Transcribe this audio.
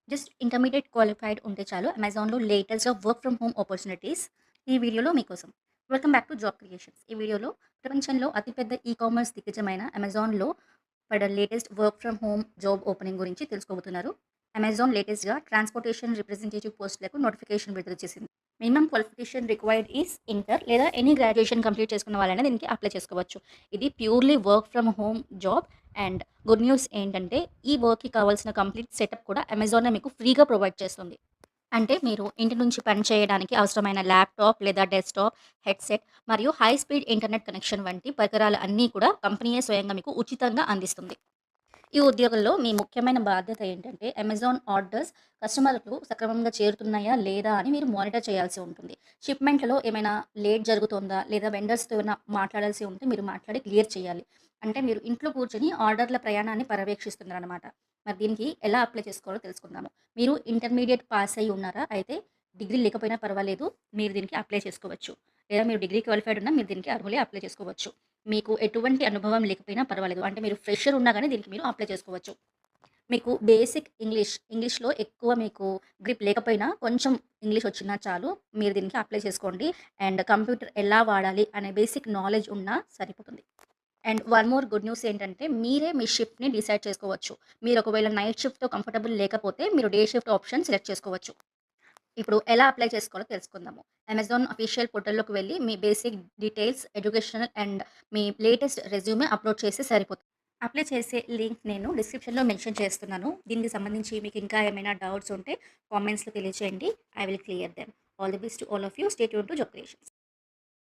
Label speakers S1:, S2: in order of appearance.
S1: Just intermediate qualified ఉంటే చాలు అమెజాన్‌లో లేటెస్ట్‌గా వర్క్ ఫ్రమ్ హోమ్ ఆపర్చునిటీస్ ఈ వీడియోలో మీకోసం. Welcome back to job creations. ఈ వీడియోలో ప్రపంచంలో అతిపెద్ద కామర్స్ దిగ్గజమైన అమెజాన్‌లో latest work from home job opening గురించి తెలుసుకోబోతున్నారు. అమెజాన్ లేటెస్ట్‌గా ట్రాన్స్‌పోర్టేషన్ రిప్రజెంటేటివ్ పోస్టులకు నోటిఫికేషన్ విడుదల చేసింది. Minimum qualification required is inter లేదా ఎనీ గ్రాడ్యుయేషన్ కంప్లీట్ చేసుకున్న వాళ్ళైనా దీనికి అప్లై చేసుకోవచ్చు. ఇది purely work from home job. And good news ఏంటంటే ఈ వర్క్‌కి కావాల్సిన కంప్లీట్ సెటప్ కూడా అమెజానే మీకు ఫ్రీగా ప్రొవైడ్ చేస్తుంది. అంటే మీరు ఇంటి నుంచి పని చేయడానికి అవసరమైన ల్యాప్‌టాప్ లేదా డెస్క్‌టాప్, హెడ్‌సెట్ మరియు హై స్పీడ్ ఇంటర్నెట్ కనెక్షన్ వంటి పరికరాలు అన్నీ కూడా కంపెనీయే స్వయంగా మీకు ఉచితంగా అందిస్తుంది. ఈ ఉద్యోగంలో మీ ముఖ్యమైన బాధ్యత ఏంటంటే అమెజాన్ ఆర్డర్స్ కస్టమర్‌లకు సక్రమంగా చేరుతున్నాయా లేదా అని మీరు మానిటర్ చేయాల్సి ఉంటుంది. షిప్‌మెంట్‌లో ఏమైనా లేట్ జరుగుతోందా? లేదా వెండర్స్‌తో ఏమైనా మాట్లాడాల్సి ఉంటే మీరు మాట్లాడి క్లియర్ చేయాలి. అంటే మీరు ఇంట్లో కూర్చొని ఆర్డర్‌ల ప్రయాణాన్ని పర్యవేక్షిస్తున్నారనమాట. మరి దీనికి ఎలా అప్లై చేసుకోవాలో తెలుసుకుందాము. మీరు ఇంటర్మీడియేట్ పాస్ అయ్యి ఉన్నారా? అయితే డిగ్రీ లేకపోయినా పర్వాలేదు. మీరు దీనికి అప్లై చేసుకోవచ్చు. లేదా మీరు డిగ్రీ క్వాలిఫైడ్ ఉన్నా మీరు దీనికి అర్హులే అప్లై చేసుకోవచ్చు. మీకు ఎటువంటి అనుభవం లేకపోయినా పర్వాలేదు. అంటే మీరు ఫ్రెషర్ ఉన్నా గానీ దీనికి మీరు అప్లై చేసుకోవచ్చు. మీకు బేసిక్ ఇంగ్లీష్‌లో ఎక్కువ మీకు గ్రిప్ లేకపోయినా కొంచెం ఇంగ్లీష్ వచ్చినా చాలు. మీరు దీనికి అప్లై చేసుకోండి. అండ్ కంప్యూటర్ ఎలా వాడాలి అనే బేసిక్ నాలెడ్జ్ ఉన్నా సరిపోతుంది. And one more good news ఏంటంటే మీరే మీ షిఫ్ట్‌ని డిసైడ్ చేసుకోవచ్చు. మీరు ఒకవేళ నైట్ షిఫ్ట్‌తో కంఫర్టబుల్ లేకపోతే మీరు డే షిఫ్ట్ ఆప్షన్ సెలెక్ట్ చేసుకోవచ్చు. ఇప్పుడు ఎలా అప్లై చేసుకోవాలో తెలుసుకుందాము. అమెజాన్ అఫీషియల్ పోర్టల్‌లోకి వెళ్లి మీ బేసిక్ డీటెయిల్స్, ఎడ్యుకేషనల్ అండ్ మీ లేటెస్ట్ రెజ్యూమే అప్‌లోడ్ చేస్తే సరిపోతుంది. అప్లై చేసే లింక్ నేను డిస్క్రిప్షన్‌లో మెన్షన్ చేస్తున్నాను. దీనికి సంబంధించి మీకు ఇంకా ఏమైనా డౌట్స్ ఉంటే కామెంట్స్‌లో తెలియచేయండి. I will clear them. All the best to all of you. Stay tuned to job creations.